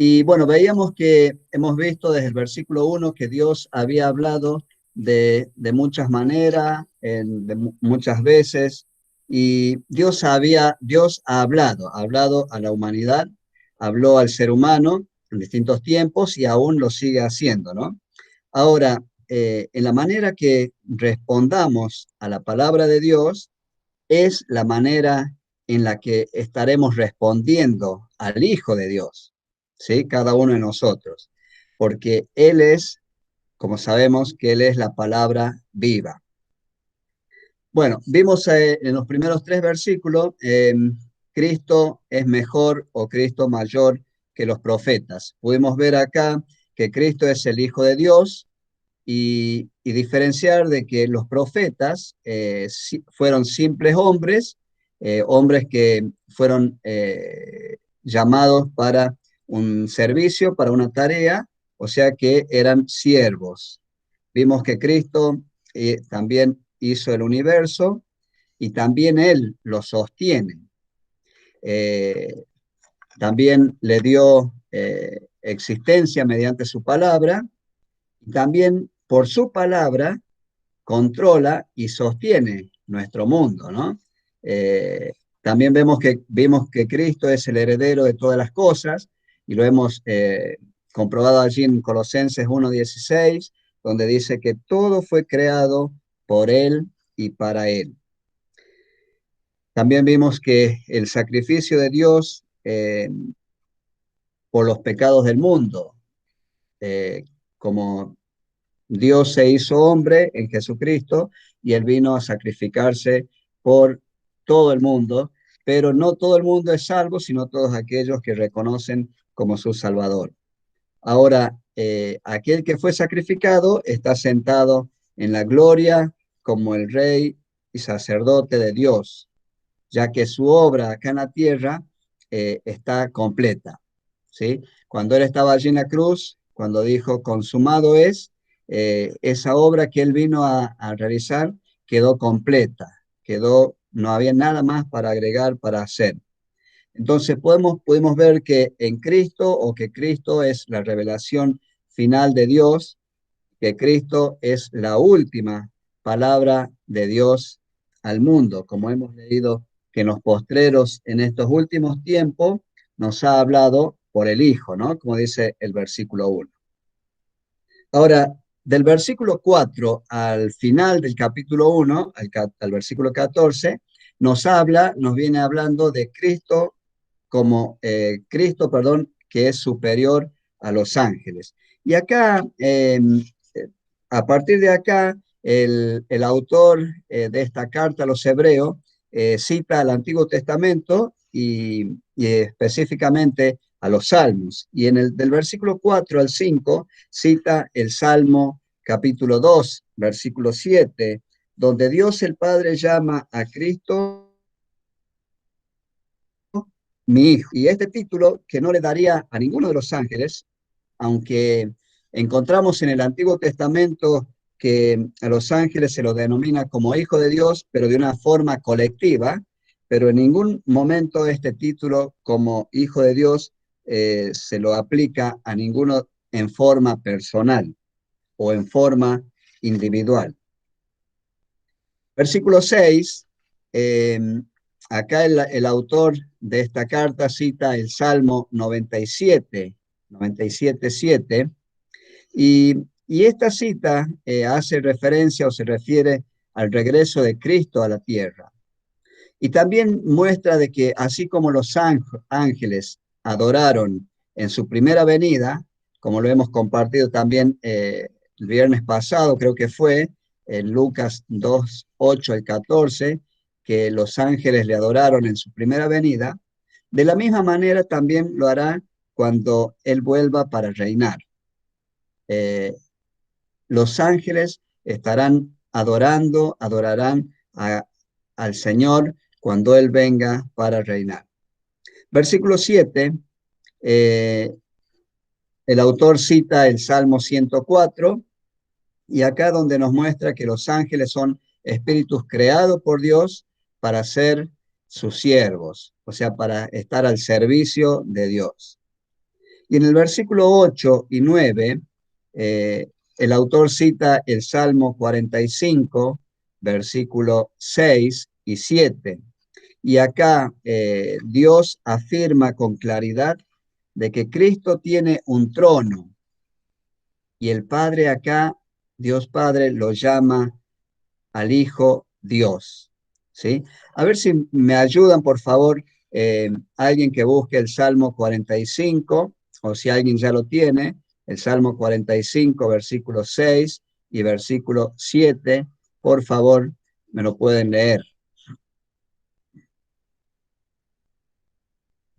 Y bueno, veíamos que hemos visto desde el versículo 1 que Dios había hablado de muchas maneras, muchas veces, y Dios ha hablado a la humanidad, habló al ser humano en distintos tiempos y aún lo sigue haciendo, ¿no? Ahora, en la manera que respondamos a la palabra de Dios es la manera en la que estaremos respondiendo al Hijo de Dios, ¿sí? Cada uno de nosotros, porque Él es, como sabemos, que Él es la palabra viva. Bueno, vimos en los primeros tres versículos, Cristo es mejor o Cristo mayor que los profetas. Pudimos ver acá que Cristo es el Hijo de Dios y diferenciar de que los profetas fueron simples hombres, hombres que fueron llamados para un servicio, para una tarea, o sea que eran siervos. Vimos que Cristo también hizo el universo y también Él lo sostiene. Eh, También le dio existencia mediante su palabra y también por su palabra controla y sostiene nuestro mundo, ¿no? Eh, También vimos que Cristo es el heredero de todas las cosas y lo hemos comprobado allí en Colosenses 1:16, donde dice que todo fue creado por Él y para Él. También vimos que el sacrificio de Dios por los pecados del mundo, eh, como Dios se hizo hombre en Jesucristo y Él vino a sacrificarse por todo el mundo, pero no todo el mundo es salvo, sino todos aquellos que reconocen como su Salvador. Ahora, aquel que fue sacrificado está sentado en la gloria como el Rey y sacerdote de Dios, ya que su obra acá en la tierra está completa, ¿sí? Cuando él estaba allí en la cruz, cuando dijo consumado es, esa obra que él vino a realizar quedó completa, no había nada más para agregar, para hacer. Entonces pudimos ver que en Cristo o que Cristo es la revelación final de Dios, que Cristo es la última palabra de Dios al mundo, como hemos leído que en los postreros, en estos últimos tiempos, nos ha hablado por el Hijo, ¿no? Como dice el versículo 1. Ahora, del versículo 4 al final del capítulo 1, al versículo 14, nos viene hablando de Cristo como Cristo, perdón, que es superior a los ángeles. Y acá, a partir de acá, el autor de esta carta a los hebreos cita al Antiguo Testamento y específicamente a los salmos. Y del versículo 4 al 5 cita el Salmo capítulo 2, versículo 7, donde Dios el Padre llama a Cristo mi hijo. Y este título que no le daría a ninguno de los ángeles, aunque encontramos en el Antiguo Testamento que a los ángeles se los denomina como hijo de Dios, pero de una forma colectiva, pero en ningún momento este título como hijo de Dios se lo aplica a ninguno en forma personal o en forma individual. Versículo 6, eh, acá el autor de esta carta cita el Salmo 97:7, y esta cita hace referencia o se refiere al regreso de Cristo a la tierra. Y también muestra de que así como los ángeles adoraron en su primera venida, como lo hemos compartido también el viernes pasado, creo que fue, en Lucas 2, 8 al 14, que los ángeles le adoraron en su primera venida, de la misma manera también lo hará cuando Él vuelva para reinar. Eh, los ángeles estarán adorarán al Señor cuando Él venga para reinar. Versículo 7, eh, el autor cita el Salmo 104, y acá donde nos muestra que los ángeles son espíritus creados por Dios para ser sus siervos, o sea, para estar al servicio de Dios. Y en el versículo 8 y 9, el autor cita el Salmo 45, versículo 6 y 7. Y acá Dios afirma con claridad de que Cristo tiene un trono y el Padre acá, Dios Padre, lo llama al Hijo Dios. ¿Sí? A ver si me ayudan, por favor, alguien que busque el Salmo 45, o si alguien ya lo tiene, el Salmo 45, versículo 6 y versículo 7, por favor, me lo pueden leer.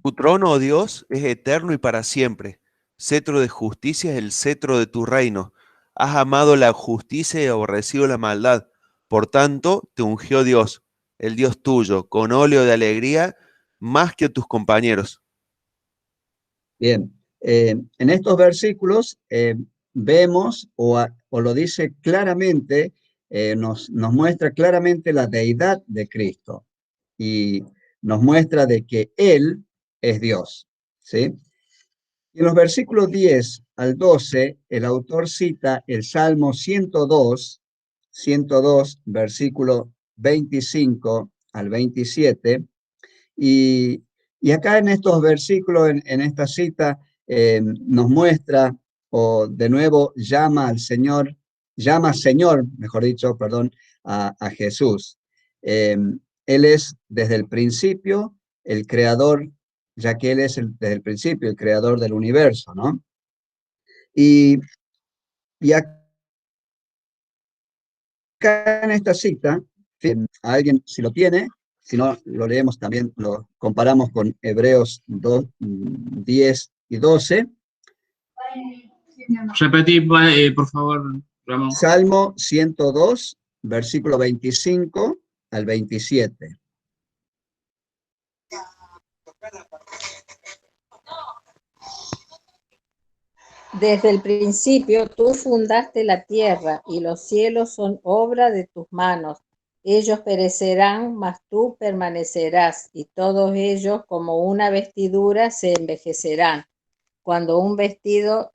Tu trono, oh Dios, es eterno y para siempre. Cetro de justicia es el cetro de tu reino. Has amado la justicia y aborrecido la maldad. Por tanto, te ungió Dios, el Dios tuyo, con óleo de alegría, más que a tus compañeros. Bien, en estos versículos vemos o lo dice claramente, nos muestra claramente la deidad de Cristo y nos muestra de que Él es Dios, ¿sí? Y en los versículos 10 al 12, el autor cita el Salmo 102, versículo 25 al 27, y, y acá en estos versículos, en esta cita, nos muestra, o de nuevo llama al Señor, llama Señor, mejor dicho, perdón, a Jesús. Eh, Él es desde el principio el creador, ya que Él es desde el principio el creador del universo, ¿no? Y, y acá en esta cita, a alguien si lo tiene, si no lo leemos también, lo comparamos con Hebreos 2, 10 y 12. Repetí, por favor, Ramón. Salmo 102, versículo 25 al 27. Desde el principio tú fundaste la tierra y los cielos son obra de tus manos. Ellos perecerán, mas tú permanecerás, y todos ellos como una vestidura se envejecerán. Como un vestido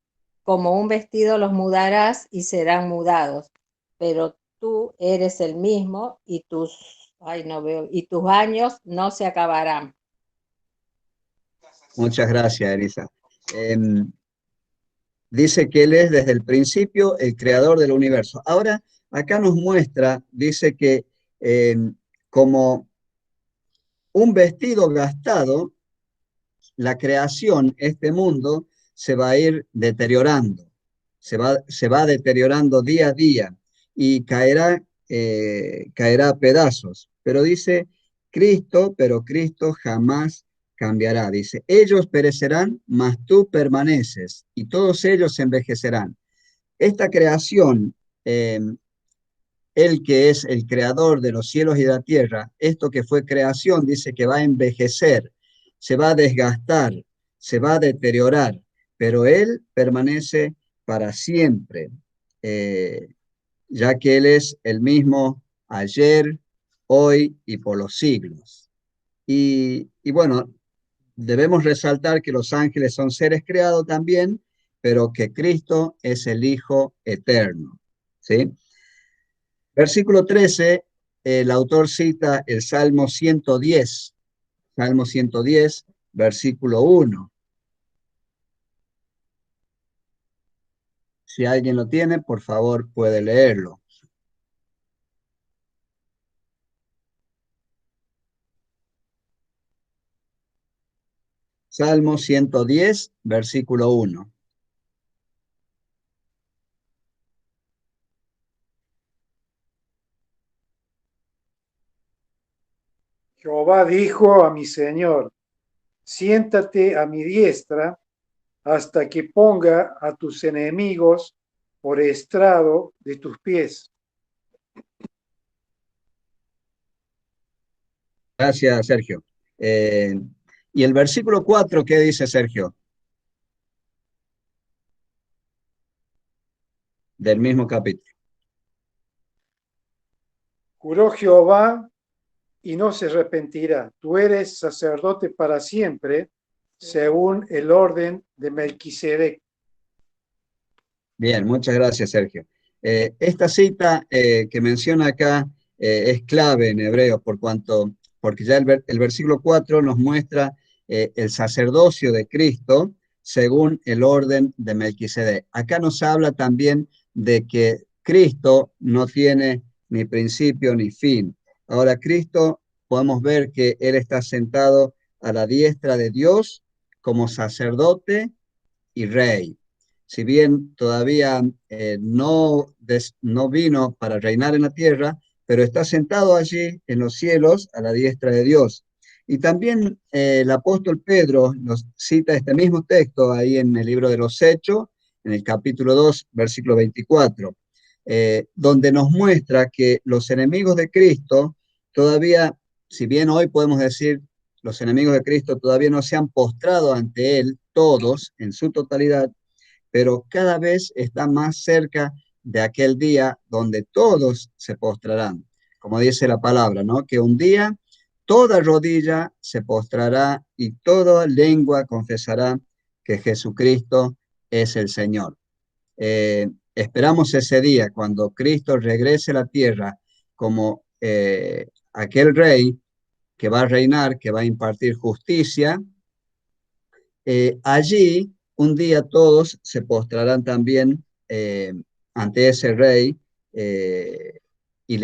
los mudarás y serán mudados. Pero tú eres el mismo y y tus años no se acabarán. Muchas gracias, Elisa. Dice que Él es desde el principio el creador del universo. Ahora, acá nos muestra, dice que como un vestido gastado, la creación, este mundo, se va a ir deteriorando, se va deteriorando día a día y caerá a pedazos. Pero dice pero Cristo jamás cambiará. Dice, ellos perecerán, mas tú permaneces y todos ellos envejecerán. Esta creación, Él que es el creador de los cielos y de la tierra, esto que fue creación, dice que va a envejecer, se va a desgastar, se va a deteriorar, pero Él permanece para siempre, eh, ya que Él es el mismo ayer, hoy y por los siglos. Y bueno, debemos resaltar que los ángeles son seres creados también, pero que Cristo es el Hijo eterno, ¿sí? Versículo 13, el autor cita el Salmo 110, versículo 1. Si alguien lo tiene, por favor, puede leerlo. Salmo 110, versículo 1. Jehová dijo a mi Señor, siéntate a mi diestra hasta que ponga a tus enemigos por estrado de tus pies. Gracias, Sergio. Y el versículo 4, ¿qué dice Sergio? Del mismo capítulo. Juró Jehová y no se arrepentirá. Tú eres sacerdote para siempre según el orden de Melquisedec. Bien, muchas gracias, Sergio. Esta cita que menciona acá es clave en hebreo porque ya el versículo 4 nos muestra el sacerdocio de Cristo según el orden de Melquisedec. Acá nos habla también de que Cristo no tiene ni principio ni fin. Ahora, Cristo, podemos ver que Él está sentado a la diestra de Dios como sacerdote y rey. Si bien todavía no vino para reinar en la tierra, pero está sentado allí en los cielos a la diestra de Dios. Y también el apóstol Pedro nos cita este mismo texto ahí en el libro de los Hechos, en el capítulo 2, versículo 24, donde nos muestra que los enemigos de Cristo todavía, si bien hoy podemos decir los enemigos de Cristo todavía no se han postrado ante Él, todos en su totalidad, pero cada vez está más cerca de aquel día donde todos se postrarán. Como dice la palabra, ¿no? Que un día toda rodilla se postrará y toda lengua confesará que Jesucristo es el Señor. Esperamos ese día cuando Cristo regrese a la tierra como aquel rey que va a reinar, que va a impartir justicia. Allí un día todos se postrarán también ante ese rey y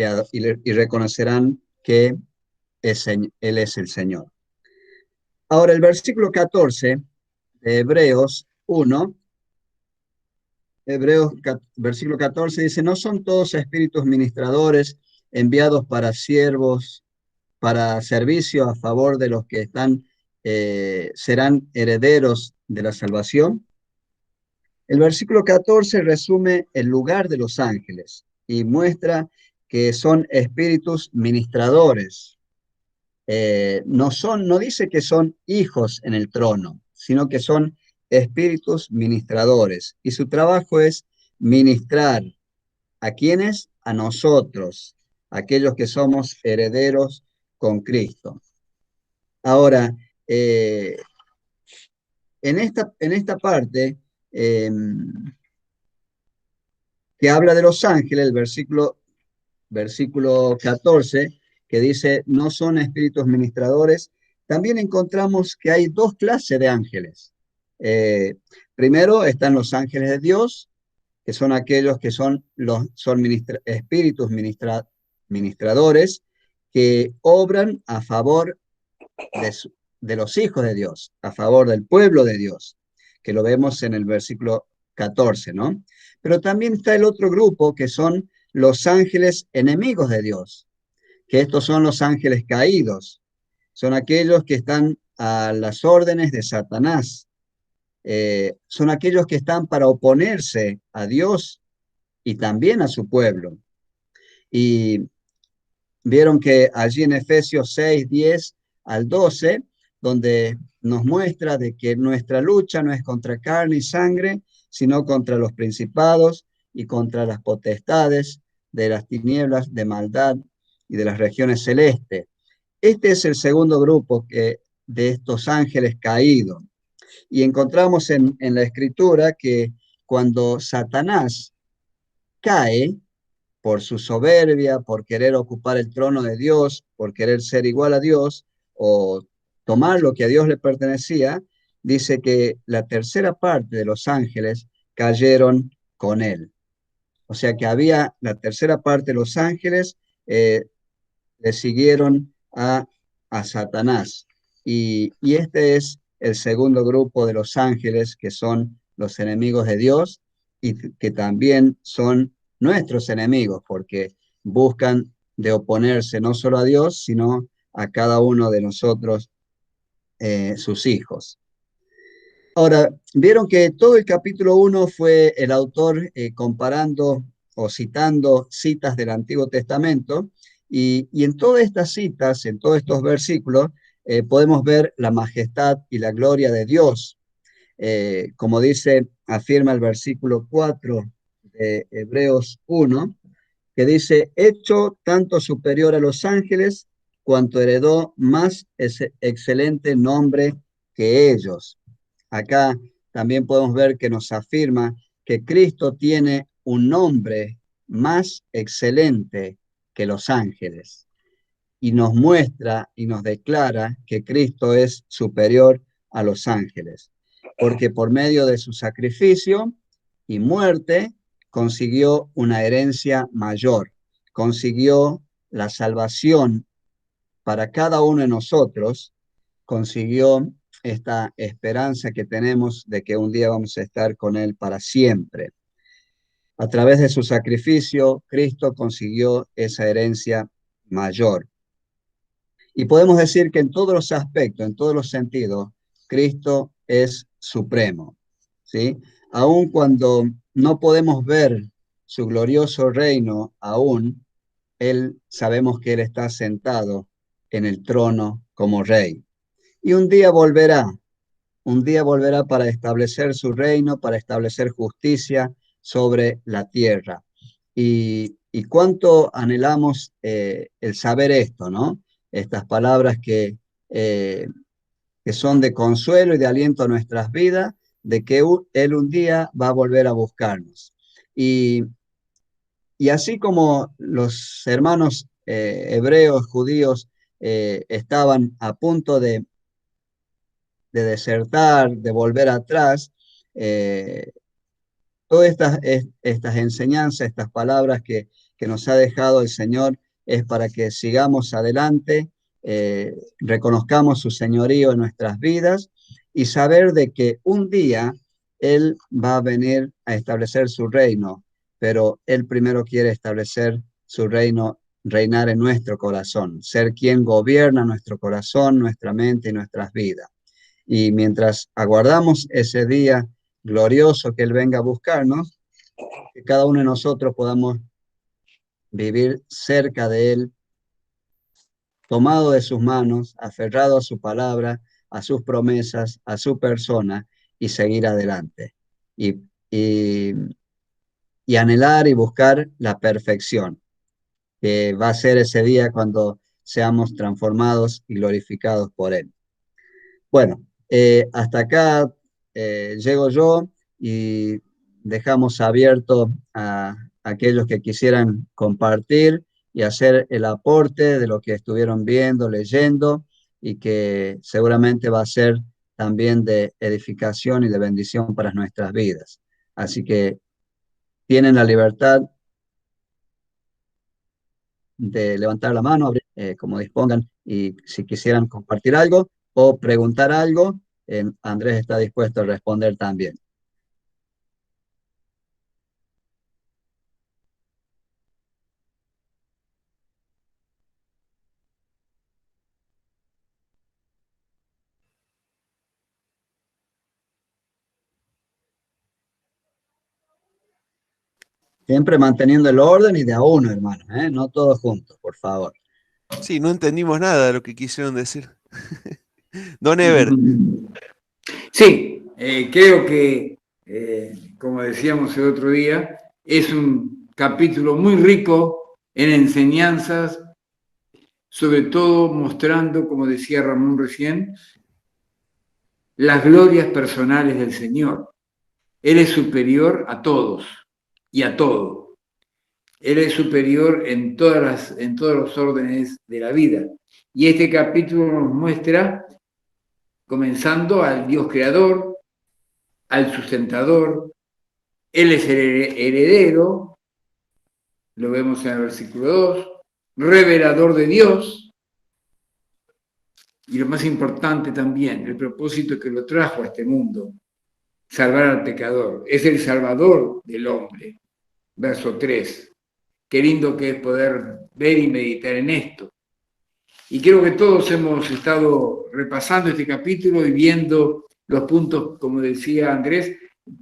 reconocerán que Él es el Señor. Ahora, el versículo 14 de Hebreos 1, versículo 14 dice, ¿no son todos espíritus ministradores enviados para siervos, para servicio a favor de los que serán herederos de la salvación? El versículo 14 resume el lugar de los ángeles y muestra que son espíritus ministradores. No dice que son hijos en el trono, sino que son espíritus ministradores. Y su trabajo es ministrar. ¿A quiénes? A nosotros, aquellos que somos herederos con Cristo. Ahora, en esta parte que habla de los ángeles, el versículo 14, que dice, no son espíritus ministradores, también encontramos que hay dos clases de ángeles. Primero están los ángeles de Dios, que son aquellos que son espíritus ministradores que obran a favor de los hijos de Dios, a favor del pueblo de Dios, que lo vemos en el versículo 14, ¿no? Pero también está el otro grupo que son los ángeles enemigos de Dios, que estos son los ángeles caídos, son aquellos que están a las órdenes de Satanás, son aquellos que están para oponerse a Dios y también a su pueblo. Y vieron que allí en Efesios 6, 10 al 12, donde nos muestra de que nuestra lucha no es contra carne y sangre, sino contra los principados y contra las potestades de las tinieblas de maldad y de las regiones celestes. Este es el segundo grupo de estos ángeles caídos. Y encontramos en la Escritura que cuando Satanás cae por su soberbia, por querer ocupar el trono de Dios, por querer ser igual a Dios o tomar lo que a Dios le pertenecía, dice que la tercera parte de los ángeles cayeron con él. O sea que había la tercera parte de los ángeles, le siguieron a Satanás. Y este es el segundo grupo de los ángeles, que son los enemigos de Dios y que también son nuestros enemigos, porque buscan de oponerse no solo a Dios, sino a cada uno de nosotros, sus hijos. Ahora, vieron que todo el capítulo 1 fue el autor comparando o citando citas del Antiguo Testamento, y en todas estas citas, en todos estos versículos, podemos ver la majestad y la gloria de Dios. Como afirma el versículo 4 de Hebreos 1, que dice, hecho tanto superior a los ángeles, cuanto heredó más excelente nombre que ellos. Acá también podemos ver que nos afirma que Cristo tiene un nombre más excelente que los ángeles y nos muestra y nos declara que Cristo es superior a los ángeles, porque por medio de su sacrificio y muerte consiguió una herencia mayor, consiguió la salvación para cada uno de nosotros, consiguió esta esperanza que tenemos de que un día vamos a estar con Él para siempre. A través de su sacrificio, Cristo consiguió esa herencia mayor. Y podemos decir que en todos los aspectos, en todos los sentidos, Cristo es supremo, ¿sí? Aun cuando no podemos ver su glorioso reino aún, sabemos que Él está sentado en el trono como rey. Y un día volverá para establecer su reino, para establecer justicia sobre la tierra. Y cuánto anhelamos el saber esto, ¿no? Estas palabras que son de consuelo y de aliento a nuestras vidas, de que Él un día va a volver a buscarnos. Y así como los hermanos hebreos, judíos, estaban a punto de desertar, de volver atrás, todas estas enseñanzas, estas palabras que nos ha dejado el Señor es para que sigamos adelante, reconozcamos su señorío en nuestras vidas y saber de que un día Él va a venir a establecer su reino, pero Él primero quiere establecer su reino, reinar en nuestro corazón, ser quien gobierna nuestro corazón, nuestra mente y nuestras vidas. Y mientras aguardamos ese día glorioso que Él venga a buscarnos, que cada uno de nosotros podamos vivir cerca de Él, tomado de sus manos, aferrado a su palabra, a sus promesas, a su persona y seguir adelante. Y anhelar y buscar la perfección, que va a ser ese día cuando seamos transformados y glorificados por Él. Bueno, hasta acá llego yo y dejamos abierto a aquellos que quisieran compartir y hacer el aporte de lo que estuvieron viendo, leyendo y que seguramente va a ser también de edificación y de bendición para nuestras vidas. Así que tienen la libertad de levantar la mano, como dispongan, y si quisieran compartir algo o preguntar algo, Andrés está dispuesto a responder también. Siempre manteniendo el orden y de a uno, hermano, no todos juntos, por favor. Sí, no entendimos nada de lo que quisieron decir. Don Ever. Sí, creo que, como decíamos el otro día, es un capítulo muy rico en enseñanzas, sobre todo mostrando, como decía Ramón recién, las glorias personales del Señor. Él es superior a todos y a todo. Él es superior en todos los órdenes de la vida. Y este capítulo nos muestra, comenzando al Dios creador, al sustentador. Él es el heredero, lo vemos en el versículo 2, revelador de Dios, y lo más importante también, el propósito que lo trajo a este mundo, salvar al pecador. Es el salvador del hombre. Verso 3. Qué lindo que es poder ver y meditar en esto. Y creo que todos hemos estado repasando este capítulo y viendo los puntos, como decía Andrés,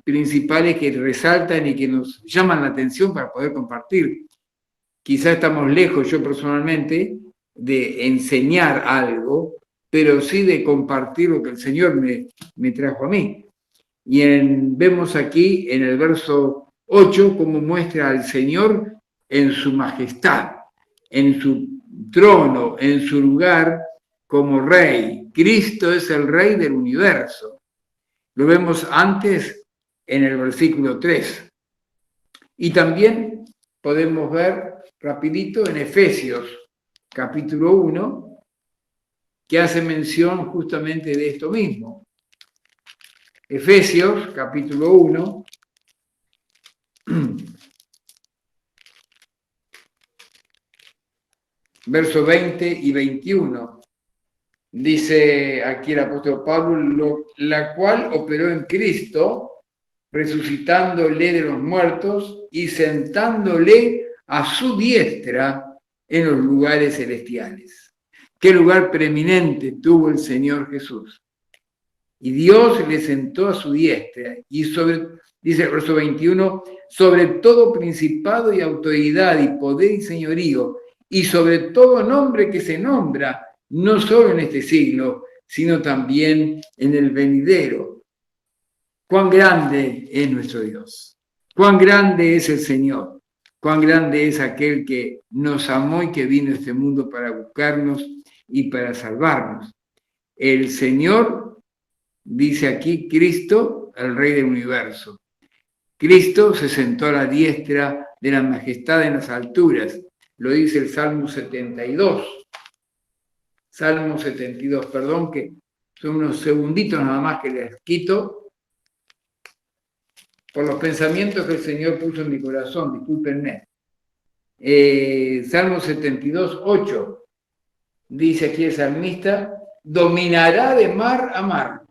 principales que resaltan y que nos llaman la atención para poder compartir. Quizá estamos lejos, yo personalmente, de enseñar algo, pero sí de compartir lo que el Señor me trajo a mí. Y vemos aquí en el verso 8 cómo muestra al Señor en su majestad, en su trono, en su lugar, como rey. Cristo es el rey del universo. Lo vemos antes en el versículo 3. Y también podemos ver rapidito en Efesios capítulo 1, que hace mención justamente de esto mismo. Efesios capítulo 1, versos 20 y 21. Dice aquí el apóstol Pablo, la cual operó en Cristo, resucitándole de los muertos y sentándole a su diestra en los lugares celestiales. ¿Qué lugar preeminente tuvo el Señor Jesús? Y Dios le sentó a su diestra y dice el verso 21, sobre todo principado y autoridad y poder y señorío, y sobre todo nombre que se nombra, no solo en este siglo, sino también en el venidero. Cuán grande es nuestro Dios, cuán grande es el Señor, cuán grande es aquel que nos amó y que vino a este mundo para buscarnos y para salvarnos. El Señor, dice aquí, Cristo, el Rey del universo. Cristo se sentó a la diestra de la majestad en las alturas, lo dice el Salmo 72. Salmo 72, perdón, que son unos segunditos nada más que les quito por los pensamientos que el Señor puso en mi corazón, discúlpenme. Salmo 72, 8, dice aquí el salmista, dominará de mar a mar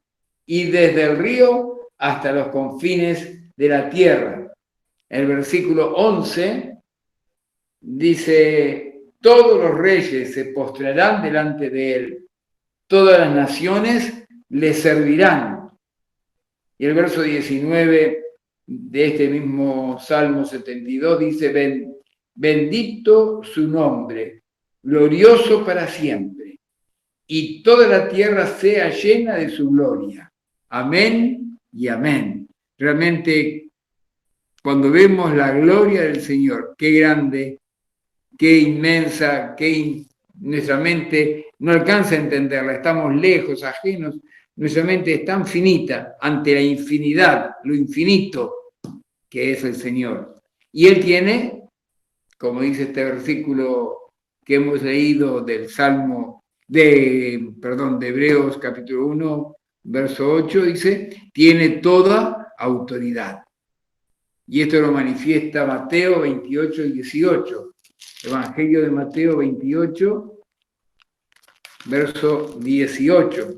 y desde el río hasta los confines de la tierra. El versículo 11 dice, todos los reyes se postrarán delante de él, todas las naciones le servirán. Y el verso 19 de este mismo Salmo 72 dice, bendito su nombre, glorioso para siempre, y toda la tierra sea llena de su gloria. Amén y amén. Realmente, cuando vemos la gloria del Señor, qué grande, qué inmensa, nuestra mente no alcanza a entenderla, estamos lejos, ajenos, nuestra mente es tan finita ante la infinidad, lo infinito que es el Señor. Y Él tiene, como dice este versículo que hemos leído del de Hebreos capítulo 1, verso 8, dice, tiene toda autoridad. Y esto lo manifiesta Mateo 28 y 18. Evangelio de Mateo 28, verso 18.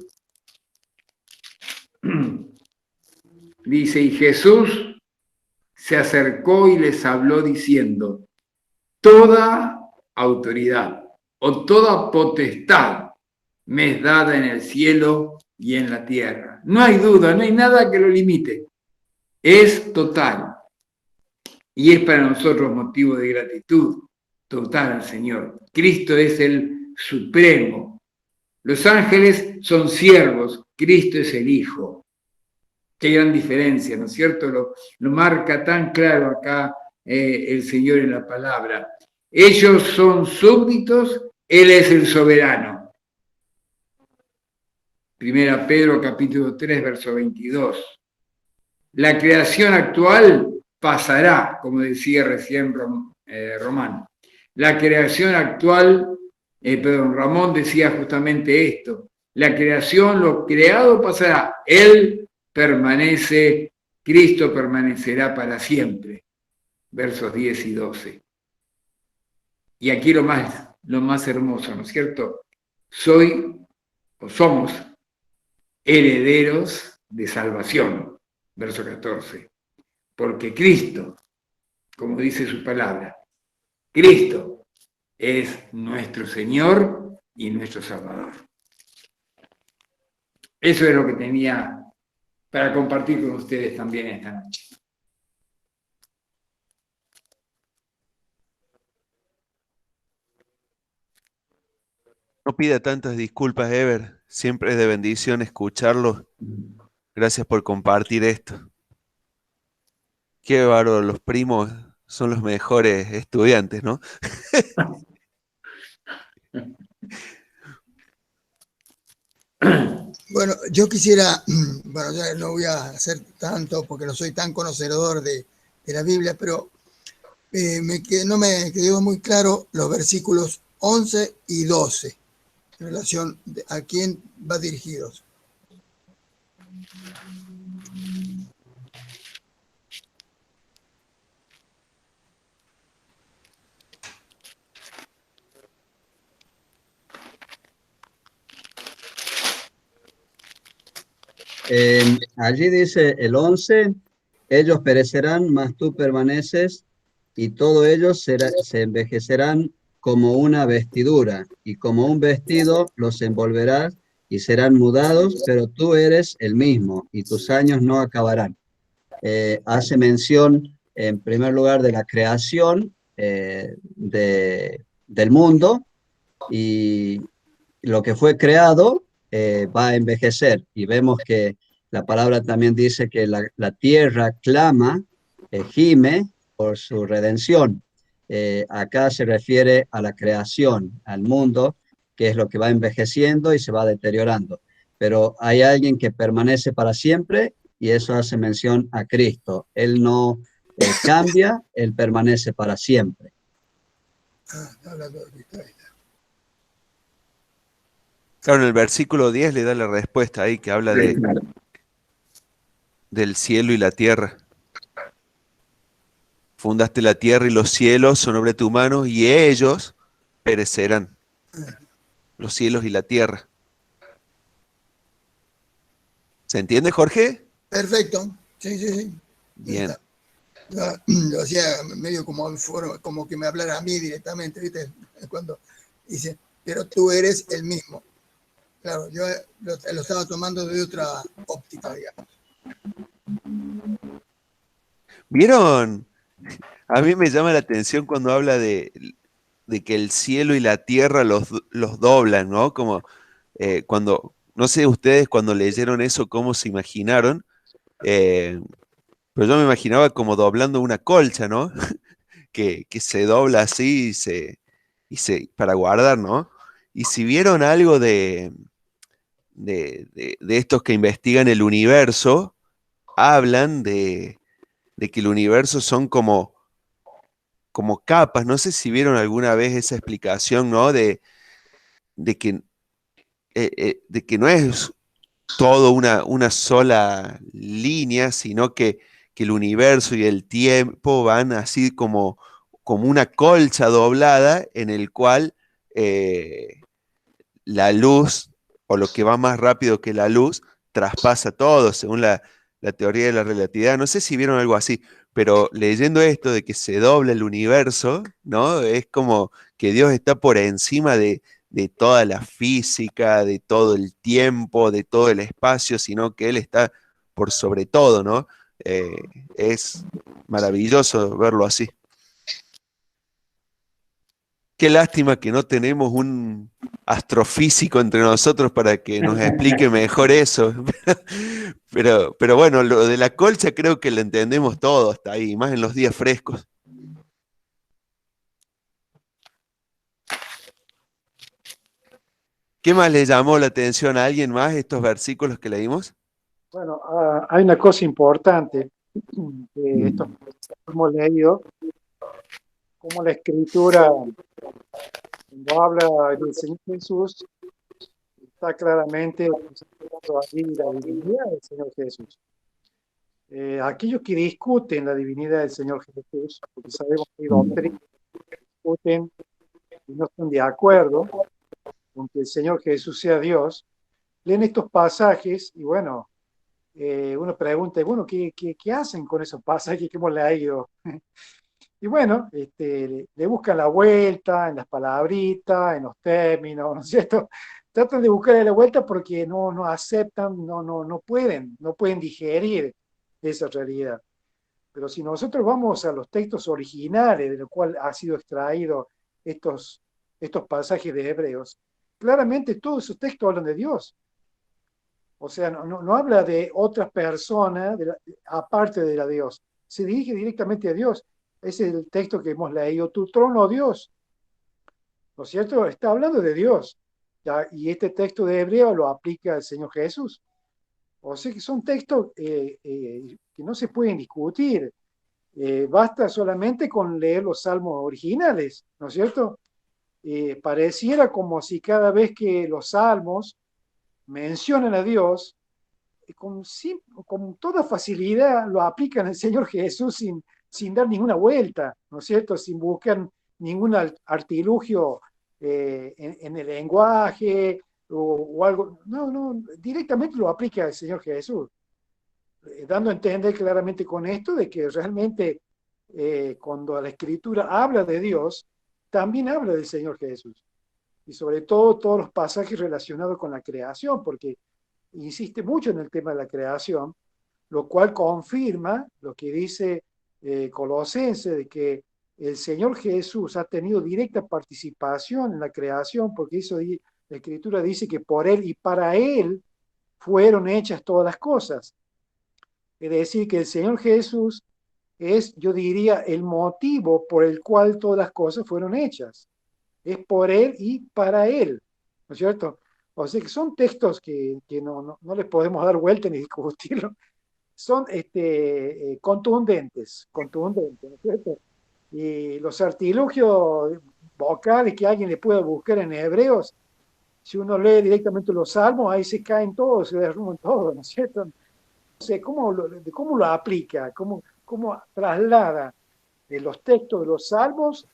Dice, y Jesús se acercó y les habló diciendo, toda autoridad o toda potestad me es dada en el cielo y en la tierra. No hay duda, no hay nada que lo limite. Es total. Y es para nosotros motivo de gratitud total al Señor. Cristo es el supremo. Los ángeles son siervos, Cristo es el Hijo. Qué gran diferencia, ¿no es cierto? Lo marca tan claro acá el Señor en la palabra. Ellos son súbditos, Él es el soberano. Primera Pedro capítulo 3, verso 22. La creación actual pasará, como decía recién Román. La creación actual, Ramón decía justamente esto, la creación, lo creado pasará, Él permanece, Cristo permanecerá para siempre. Versos 10 y 12. Y aquí lo más hermoso, ¿no es cierto? Somos herederos de salvación. Verso 14. Porque Cristo, como dice su palabra, Cristo es nuestro Señor y nuestro Salvador. Eso es lo que tenía para compartir con ustedes también esta noche. No pida tantas disculpas, Ever. Siempre es de bendición escucharlo. Gracias por compartir esto. Qué bárbaro, los primos son los mejores estudiantes, ¿no? Bueno, yo quisiera, bueno, ya no voy a hacer tanto porque no soy tan conocedor de la Biblia, pero no me quedó muy claro los versículos 11 y 12 en relación a quién va dirigidos. Allí dice el 11, ellos perecerán, mas tú permaneces, y todos ellos se envejecerán como una vestidura, y como un vestido los envolverás y serán mudados, pero tú eres el mismo, y tus años no acabarán. Hace mención, en primer lugar, de la creación del mundo, y lo que fue creado va a envejecer. Y vemos que la palabra también dice que la tierra clama, gime por su redención. Acá se refiere a la creación, al mundo, que es lo que va envejeciendo y se va deteriorando. Pero hay alguien que permanece para siempre y eso hace mención a Cristo. Él no cambia, Él permanece para siempre. Hablando de Cristo, ahí está. Claro, en el versículo 10 le da la respuesta ahí que habla del cielo y la tierra. Fundaste la tierra y los cielos son obra de tu mano y ellos perecerán. Los cielos y la tierra. ¿Se entiende, Jorge? Perfecto, sí, sí, sí. Bien. Lo hacía medio como que me hablara a mí directamente, ¿viste? Cuando dice, pero tú eres el mismo. Claro, yo lo estaba tomando de otra óptica, digamos. ¿Vieron? A mí me llama la atención cuando habla de que el cielo y la tierra los doblan, ¿no? Como cuando, no sé ustedes cuando leyeron eso, cómo se imaginaron, pero yo me imaginaba como doblando una colcha, ¿no? que se dobla así para guardar, ¿no? Y si vieron algo de estos que investigan el universo, hablan de que el universo son como capas. No sé si vieron alguna vez esa explicación, ¿no? De que, de que no es todo una sola línea, sino que el universo y el tiempo van así como una colcha doblada en el cual la luz, o lo que va más rápido que la luz, traspasa todo, según la teoría de la relatividad. No sé si vieron algo así, pero leyendo esto de que se dobla el universo, ¿no? Es como que Dios está por encima de toda la física, de todo el tiempo, de todo el espacio, sino que Él está por sobre todo, ¿no? Es maravilloso verlo así. Qué lástima que no tenemos un astrofísico entre nosotros para que nos explique mejor eso. Pero bueno, lo de la colcha creo que lo entendemos todo hasta ahí, más en los días frescos. ¿Qué más le llamó la atención a alguien más estos versículos que leímos? Bueno, hay una cosa importante que esto hemos leído, como la escritura, cuando habla del Señor Jesús, está claramente presentando ahí la divinidad del Señor Jesús. Aquellos que discuten la divinidad del Señor Jesús, porque sabemos que hay doctrinas que discuten y no están de acuerdo con que el Señor Jesús sea Dios, leen estos pasajes y bueno, uno pregunta, bueno, ¿qué hacen con esos pasajes que hemos leído? Y bueno, le buscan la vuelta en las palabritas, en los términos, ¿no es cierto? Tratan de buscarle la vuelta porque no aceptan, no pueden digerir esa realidad. Pero si nosotros vamos a los textos originales de los cuales ha sido extraído estos pasajes de Hebreos, claramente todos esos textos hablan de Dios. O sea, no habla de otra persona aparte de la Dios. Se dirige directamente a Dios. Ese es el texto que hemos leído, tu trono, oh Dios. ¿No es cierto? Está hablando de Dios. y este texto de Hebreo lo aplica el Señor Jesús. O sea que son textos que no se pueden discutir. Basta solamente con leer los salmos originales, ¿no es cierto? Pareciera como si cada vez que los salmos mencionan a Dios, con toda facilidad lo aplican al Señor Jesús sin dar ninguna vuelta, ¿no es cierto? Sin buscar ningún artilugio en el lenguaje o algo. No, directamente lo aplica al Señor Jesús, dando a entender claramente con esto de que realmente cuando la Escritura habla de Dios, también habla del Señor Jesús. Y sobre todo todos los pasajes relacionados con la creación, porque insiste mucho en el tema de la creación, lo cual confirma lo que dice Colosenses, de que el Señor Jesús ha tenido directa participación en la creación, porque la Escritura dice que por Él y para Él fueron hechas todas las cosas. Es decir, que el Señor Jesús es, yo diría, el motivo por el cual todas las cosas fueron hechas. Es por Él y para Él, ¿no es cierto? O sea que son textos que no les podemos dar vuelta ni discutirlo. Son contundentes, ¿no es cierto? Y los artilugios vocales que alguien le pueda buscar en hebreos, si uno lee directamente los salmos, ahí se caen todos, se derrumban todos, ¿no es cierto? No sé, ¿cómo lo aplica? ¿Cómo traslada los textos de los salmos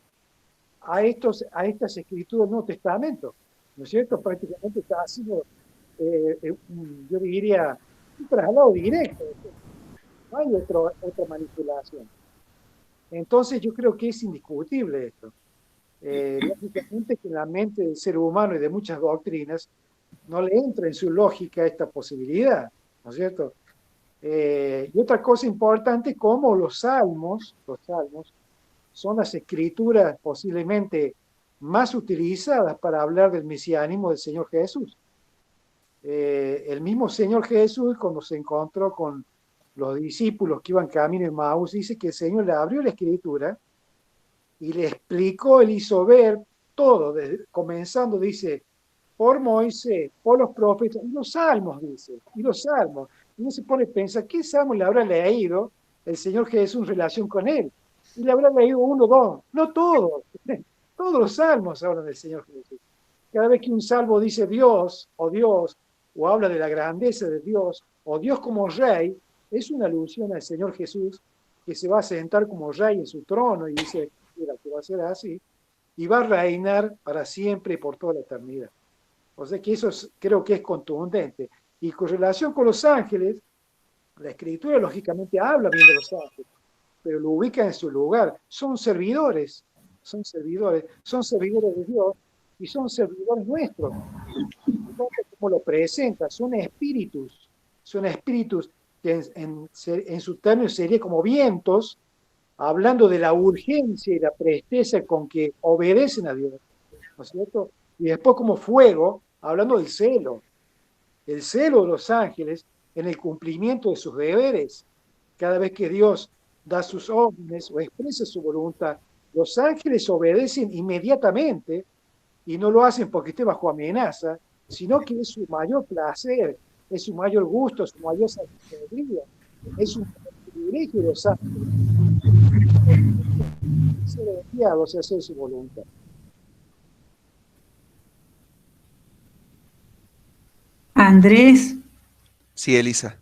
a estas escrituras del Nuevo Testamento? ¿No es cierto? Prácticamente está haciendo, yo diría, un traslado directo. No hay otra manipulación. Entonces yo creo que es indiscutible esto. Lógicamente que en la mente del ser humano y de muchas doctrinas no le entra en su lógica esta posibilidad, ¿no es cierto? Y otra cosa importante, como los salmos son las escrituras posiblemente más utilizadas para hablar del mesianismo del Señor Jesús. El mismo Señor Jesús, cuando se encontró con los discípulos que iban camino en Maús, dice que el Señor le abrió la escritura y le explicó, él hizo ver todo, comenzando, dice, por Moisés, por los profetas, y los salmos, dice, y los salmos. Y uno se pone a pensar, ¿qué salmos le habrá leído el Señor Jesús en relación con él? Y le habrá leído uno, dos, no todos. Todos los salmos hablan del Señor Jesús. Cada vez que un salmo dice Dios, o habla de la grandeza de Dios, o Dios como rey, es una alusión al Señor Jesús, que se va a sentar como rey en su trono, y dice, mira, que va a ser así, y va a reinar para siempre y por toda la eternidad. O sea que eso creo que es contundente. Y con relación con los ángeles, la Escritura lógicamente habla bien de los ángeles, pero lo ubica en su lugar. Son servidores de Dios y son servidores nuestros. Entonces, como lo presenta, son espíritus que en su término sería como vientos, hablando de la urgencia y la presteza con que obedecen a Dios, ¿no es cierto? Y después como fuego, hablando del celo, el celo de los ángeles en el cumplimiento de sus deberes. Cada vez que Dios da sus órdenes o expresa su voluntad, los ángeles obedecen inmediatamente y no lo hacen porque esté bajo amenaza, sino que es su mayor placer, es su mayor gusto, su mayor satisfacción, es un privilegio de los ángeles ser enviados a hacer su voluntad. Andrés, Sí, Elisa.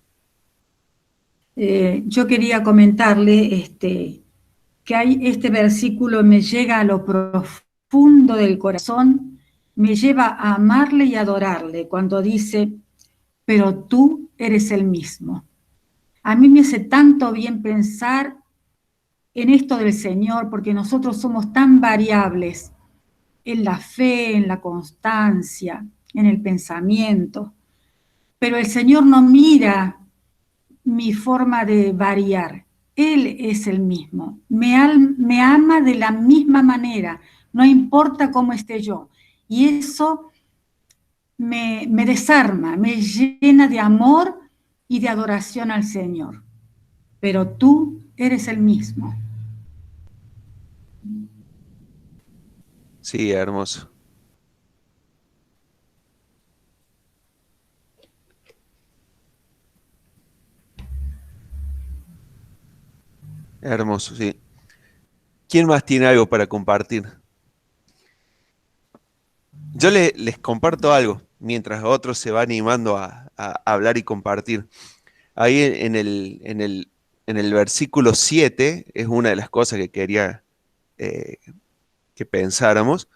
yo quería comentarle que hay este versículo me llega a lo profundo del corazón, me lleva a amarle y adorarle cuando dice, pero tú eres el mismo. A mí me hace tanto bien pensar en esto del Señor, porque nosotros somos tan variables en la fe, en la constancia, en el pensamiento, pero el Señor no mira mi forma de variar. Él es el mismo. Me ama de la misma manera, no importa cómo esté yo. Y eso me desarma, me llena de amor y de adoración al Señor. Pero tú eres el mismo. Sí, hermoso. Hermoso, sí. ¿Quién más tiene algo para compartir? Yo les comparto algo, mientras otros se van animando a hablar y compartir. Ahí en el versículo 7 es una de las cosas que quería que pensáramos.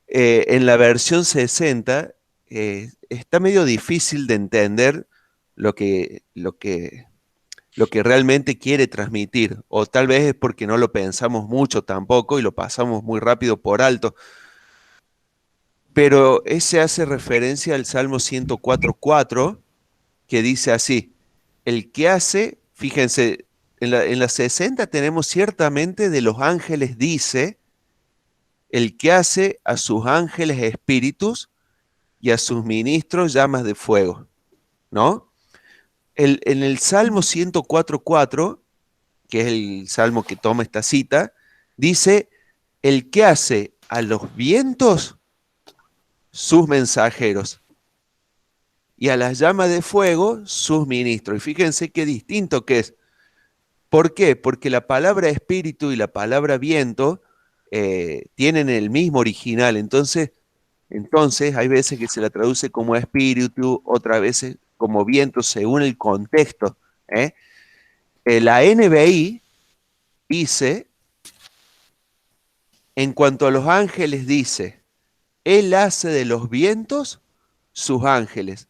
En la versión 60 está medio difícil de entender lo que realmente quiere transmitir, o tal vez es porque no lo pensamos mucho tampoco y lo pasamos muy rápido por alto. Pero ese hace referencia al Salmo 104.4, que dice así: el que hace, fíjense, en la 60 tenemos ciertamente de los ángeles, dice, el que hace a sus ángeles espíritus y a sus ministros llamas de fuego, ¿no? En el Salmo 104.4, que es el salmo que toma esta cita, dice, el que hace a los vientos sus mensajeros y a las llamas de fuego sus ministros. Y fíjense qué distinto que es. ¿Por qué? Porque la palabra espíritu y la palabra viento tienen el mismo original. Entonces, hay veces que se la traduce como espíritu, otras veces como viento, según el contexto. La NBI dice, en cuanto a los ángeles, dice, Él hace de los vientos sus ángeles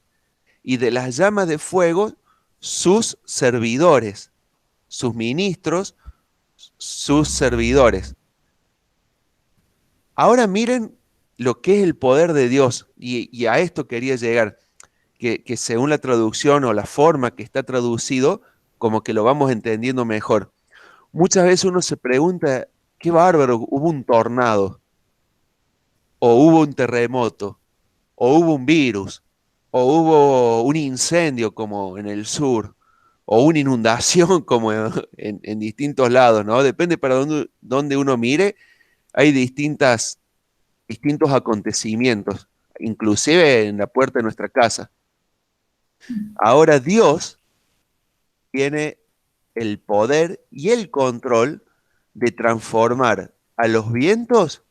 y de las llamas de fuego sus servidores, sus ministros, sus servidores. Ahora miren lo que es el poder de Dios, y a esto quería llegar, que según la traducción o la forma que está traducido, como que lo vamos entendiendo mejor. Muchas veces uno se pregunta, qué bárbaro, hubo un tornado, o hubo un terremoto, o hubo un virus, o hubo un incendio como en el sur, o una inundación como en distintos lados, ¿no? Depende para dónde uno mire, hay distintos acontecimientos, inclusive en la puerta de nuestra casa. Ahora Dios tiene el poder y el control de transformar a los vientos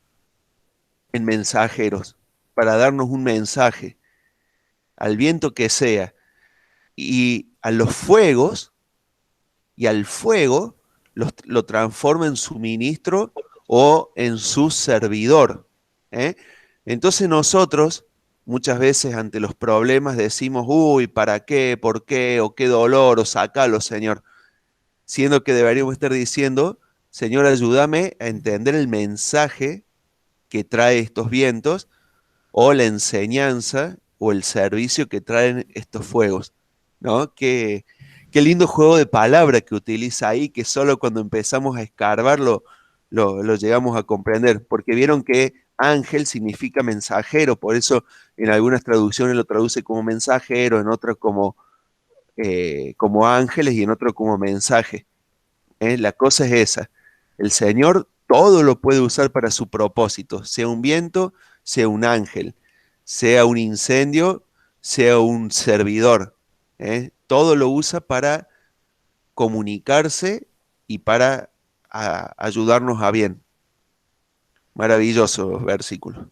en mensajeros, para darnos un mensaje, al viento que sea, y a los fuegos y al fuego lo transforma en su ministro o en su servidor. Entonces nosotros muchas veces ante los problemas decimos, uy, ¿para qué? ¿Por qué? ¿O qué dolor? O sácalo, Señor. Siendo que deberíamos estar diciendo, Señor, ayúdame a entender el mensaje que trae estos vientos, o la enseñanza o el servicio que traen estos fuegos, ¿no? Qué lindo juego de palabra que utiliza ahí, que solo cuando empezamos a escarbarlo lo llegamos a comprender, porque vieron que ángel significa mensajero, por eso en algunas traducciones lo traduce como mensajero, en otras como ángeles y en otras como mensaje. La cosa es esa, el Señor todo lo puede usar para su propósito, sea un viento, sea un ángel, sea un incendio, sea un servidor. Todo lo usa para comunicarse y para ayudarnos a bien. Maravilloso versículo.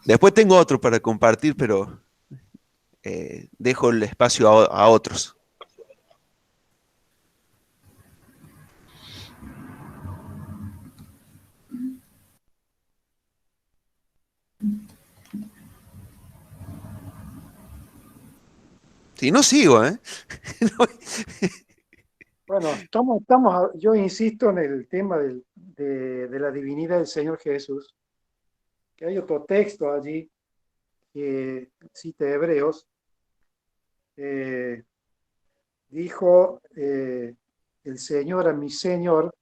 Después tengo otro para compartir, pero dejo el espacio a otros. Si no sigo, Bueno, yo insisto en el tema de la divinidad del Señor Jesús, que hay otro texto allí que cita Hebreos, dijo el Señor a mi Señor,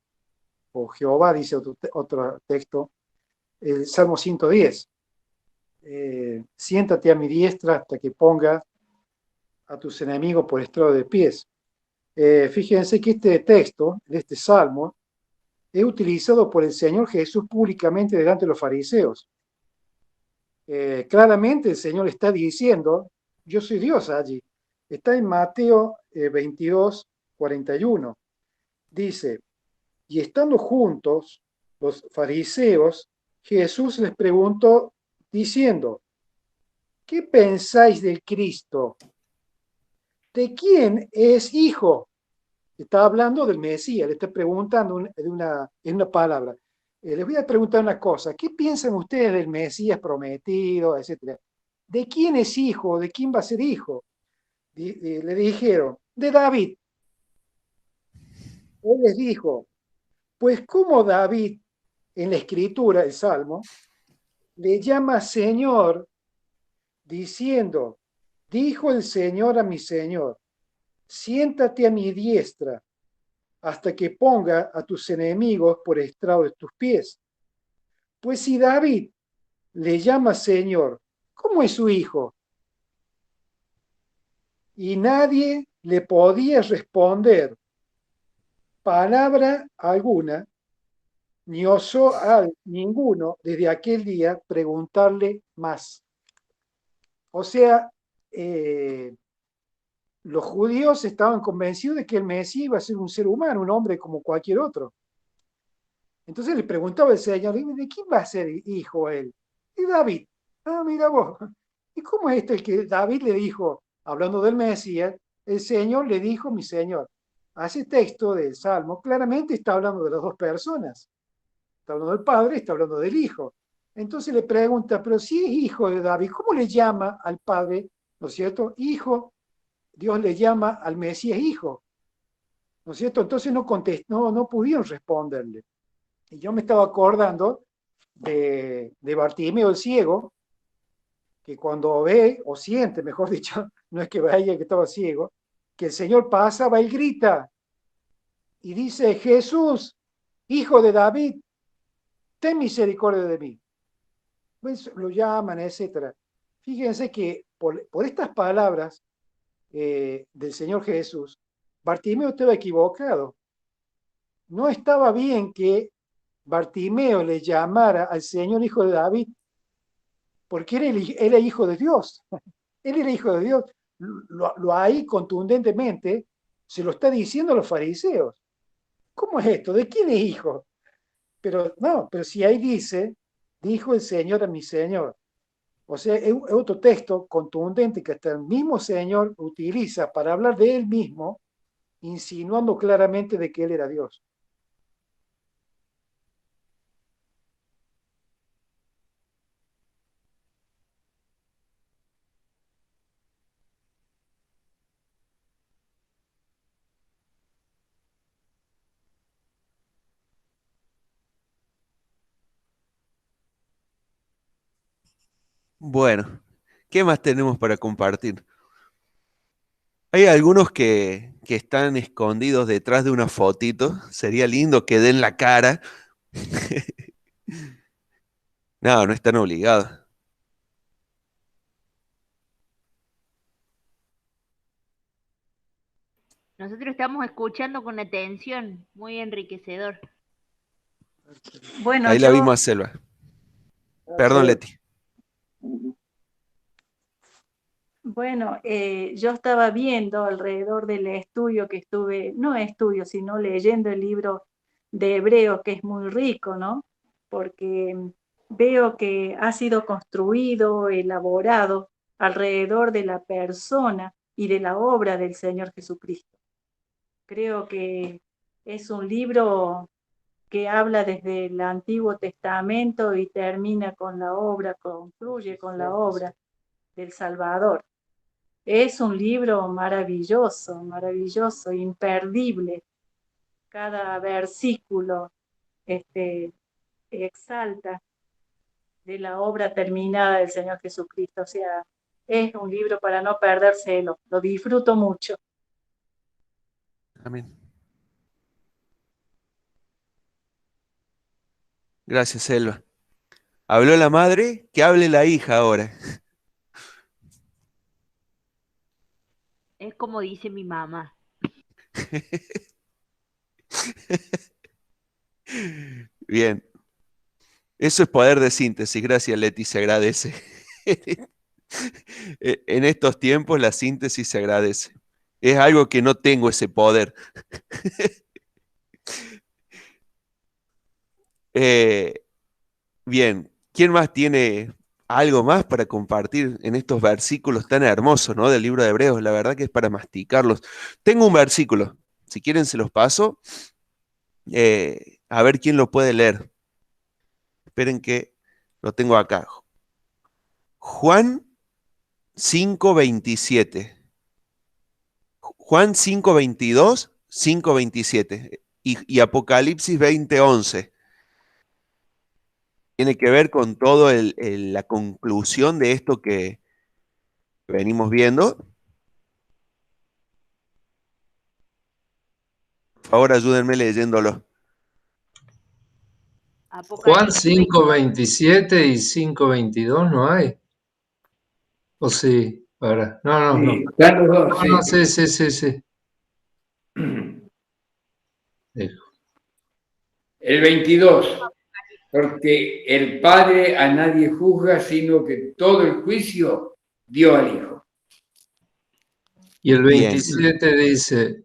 o Jehová, dice otro texto, el Salmo 110, siéntate a mi diestra hasta que ponga a tus enemigos por estrado de pies. Fíjense que este texto, de este salmo, es utilizado por el Señor Jesús públicamente delante de los fariseos. Claramente el Señor está diciendo, yo soy Dios allí. Está en Mateo 22, 41. Dice, y estando juntos los fariseos, Jesús les preguntó diciendo, ¿qué pensáis del Cristo? ¿De quién es hijo? Está hablando del Mesías, le está preguntando en una palabra. Les voy a preguntar una cosa, ¿qué piensan ustedes del Mesías prometido, etcétera? ¿De quién es hijo? ¿De quién va a ser hijo? Le dijeron, de David. Él les dijo, pues como David en la escritura, el Salmo, le llama Señor, diciendo, dijo el Señor a mi Señor, siéntate a mi diestra hasta que ponga a tus enemigos por estrado de tus pies. Pues si David le llama Señor, ¿cómo es su hijo? Y nadie le podía responder palabra alguna, ni osó a ninguno desde aquel día preguntarle más. O sea, los judíos estaban convencidos de que el Mesías iba a ser un ser humano, un hombre como cualquier otro. Entonces le preguntaba el Señor, ¿de quién va a ser hijo él? De David. Ah, mira vos. ¿Y cómo es esto el que David le dijo, hablando del Mesías, el Señor le dijo mi Señor? A ese texto del Salmo claramente está hablando de las dos personas. Está hablando del Padre, está hablando del Hijo. Entonces le pregunta, pero si es hijo de David, ¿cómo le llama al Padre, ¿no es cierto? Hijo, Dios le llama al Mesías hijo, ¿no es cierto? Entonces no pudieron responderle. Y yo me estaba acordando de Bartimeo el ciego, que cuando ve, o siente, mejor dicho, no es que veía que estaba ciego, que el Señor pasaba, él grita y dice, Jesús, hijo de David, ten misericordia de mí. Pues lo llaman, etc. Fíjense que por estas palabras del Señor Jesús, Bartimeo estaba equivocado. No estaba bien que Bartimeo le llamara al Señor hijo de David, porque él era hijo de Dios. Él era hijo de Dios. Lo ahí contundentemente se lo está diciendo a los fariseos. ¿Cómo es esto? ¿De quién es hijo? Pero no, pero si ahí dice, dijo el Señor a mi Señor. O sea, es otro texto contundente que hasta el mismo Señor utiliza para hablar de él mismo, insinuando claramente de que él era Dios. Bueno, ¿qué más tenemos para compartir? Hay algunos que están escondidos detrás de una fotito. Sería lindo que den la cara. No, no están obligados. Nosotros estamos escuchando con atención, muy enriquecedor. Bueno, Ahí la vimos a Selva. Perdón, Leti. Bueno, yo estaba viendo alrededor del estudio que estuve, no estudio, sino leyendo el libro de Hebreos, que es muy rico, ¿no? Porque veo que ha sido construido, elaborado alrededor de la persona y de la obra del Señor Jesucristo. Creo que es un libro que habla desde el Antiguo Testamento y termina con la obra, concluye con la obra del Salvador. Es un libro maravilloso, maravilloso, imperdible. Cada versículo exalta de la obra terminada del Señor Jesucristo. O sea, es un libro para no perdérselo. Lo disfruto mucho. Amén. Gracias, Selva. Habló la madre, que hable la hija ahora. Es como dice mi mamá. Bien. Eso es poder de síntesis. Gracias, Leti, se agradece. En estos tiempos la síntesis se agradece. Es algo que no tengo ese poder. Bien, ¿quién más tiene algo más para compartir en estos versículos tan hermosos, ¿no? Del libro de Hebreos? La verdad que es para masticarlos. Tengo un versículo, si quieren se los paso, a ver quién lo puede leer. Esperen que lo tengo acá. Juan 5:27. Juan 5:22, 5:27 y Apocalipsis 20:11. Tiene que ver con todo la conclusión de esto que venimos viendo. Por favor, ayúdenme leyéndolo. Juan Apocalipsis 5:27 y 5:22 no hay. ¿O sí? Ahora. No. Sí, están los dos, No, sí. sí. El 22, porque el Padre a nadie juzga, sino que todo el juicio dio al Hijo. Y el Bien. 27 dice,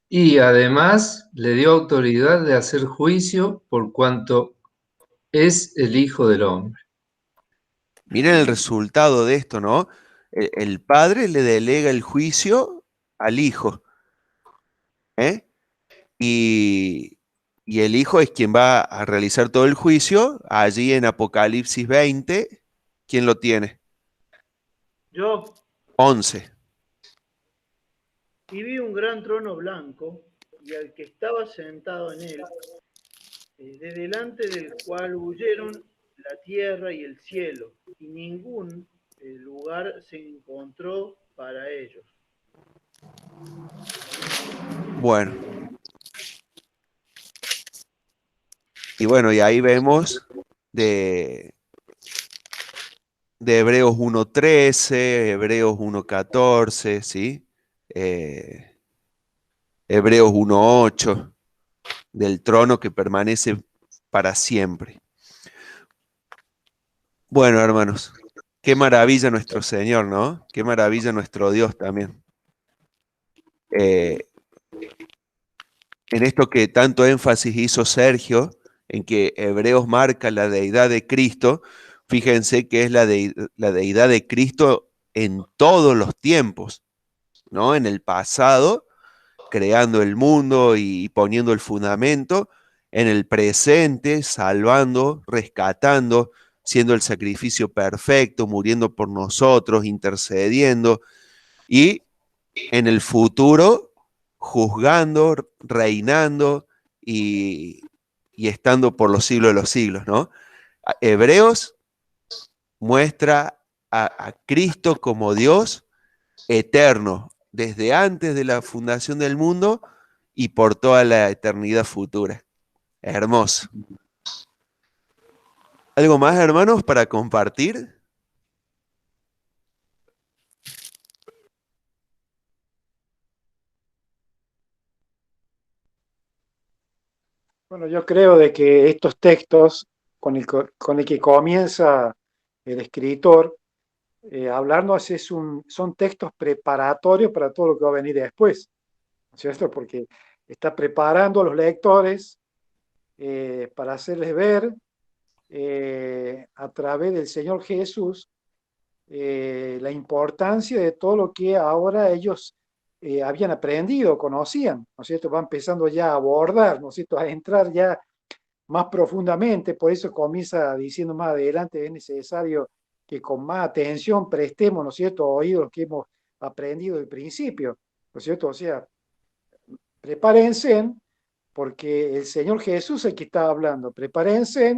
y además le dio autoridad de hacer juicio por cuanto es el Hijo del Hombre. Miren el resultado de esto, ¿no? El padre le delega el juicio al hijo, ¿eh? Y el hijo es quien va a realizar todo el juicio. Allí en Apocalipsis 20, ¿quién lo tiene? Yo 11. y vi un gran trono blanco y al que estaba sentado en él, de delante del cual huyeron la tierra y el cielo, y ningún lugar se encontró para ellos. Bueno. Y bueno, y ahí vemos de Hebreos 1:13, Hebreos 1:14, ¿sí? Hebreos 1:8, del trono que permanece para siempre. Bueno, hermanos, qué maravilla nuestro Señor, ¿no? Qué maravilla nuestro Dios también. En esto que tanto énfasis hizo Sergio, en que Hebreos marca la deidad de Cristo, fíjense que es la deidad de Cristo en todos los tiempos, ¿no? En el pasado, creando el mundo y poniendo el fundamento, en el presente, salvando, rescatando, siendo el sacrificio perfecto, muriendo por nosotros, intercediendo, y en el futuro, juzgando, reinando y estando por los siglos de los siglos, ¿no? Hebreos muestra a Cristo como Dios eterno, desde antes de la fundación del mundo y por toda la eternidad futura. Hermoso. ¿Algo más, hermanos, para compartir? Bueno, yo creo de que estos textos con el que comienza el escritor, hablarnos son textos preparatorios para todo lo que va a venir después, ¿no es cierto? Porque está preparando a los lectores para hacerles ver a través del Señor Jesús la importancia de todo lo que ahora ellos habían aprendido, conocían, ¿no es cierto? Va empezando ya a abordar, ¿no es cierto? A entrar ya más profundamente, por eso comienza diciendo más adelante, es necesario que con más atención prestemos, ¿no es cierto?, oídos lo que hemos aprendido del principio, ¿no es cierto? O sea, prepárense, porque el Señor Jesús es el que está hablando, prepárense,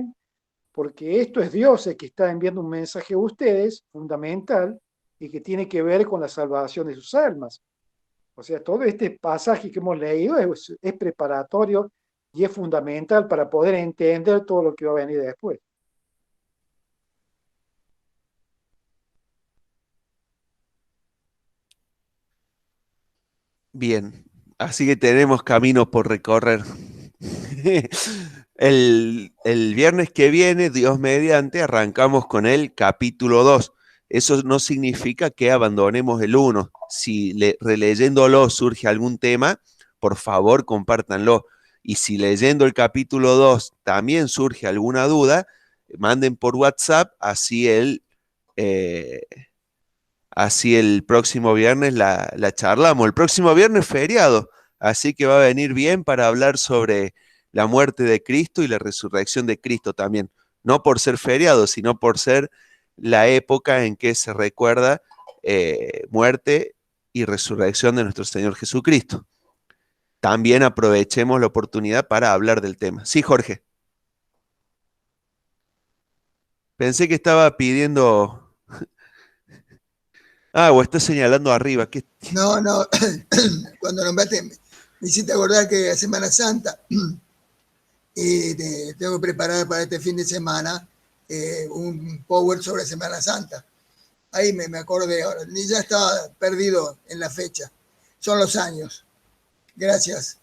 porque esto es Dios el que está enviando un mensaje a ustedes, fundamental, y que tiene que ver con la salvación de sus almas. O sea, todo este pasaje que hemos leído es preparatorio y es fundamental para poder entender todo lo que va a venir después. Bien, así que tenemos camino por recorrer. El viernes que viene, Dios mediante, arrancamos con el capítulo 2. Eso no significa que abandonemos el 1. Si releyéndolo surge algún tema, por favor, compártanlo. Y si leyendo el capítulo 2 también surge alguna duda, manden por WhatsApp, así el próximo viernes la charlamos. El próximo viernes feriado, así que va a venir bien para hablar sobre la muerte de Cristo y la resurrección de Cristo también. No por ser feriado, sino por ser la época en que se recuerda muerte y resurrección de nuestro Señor Jesucristo. También aprovechemos la oportunidad para hablar del tema. Sí, Jorge. Pensé que estaba pidiendo... o está señalando arriba. ¿Qué? No, cuando nombraste, me hiciste acordar que es Semana Santa y tengo que preparar para este fin de semana un power sobre Semana Santa. Ahí me acordé ahora, ni ya estaba perdido en la fecha. Son los años. Gracias.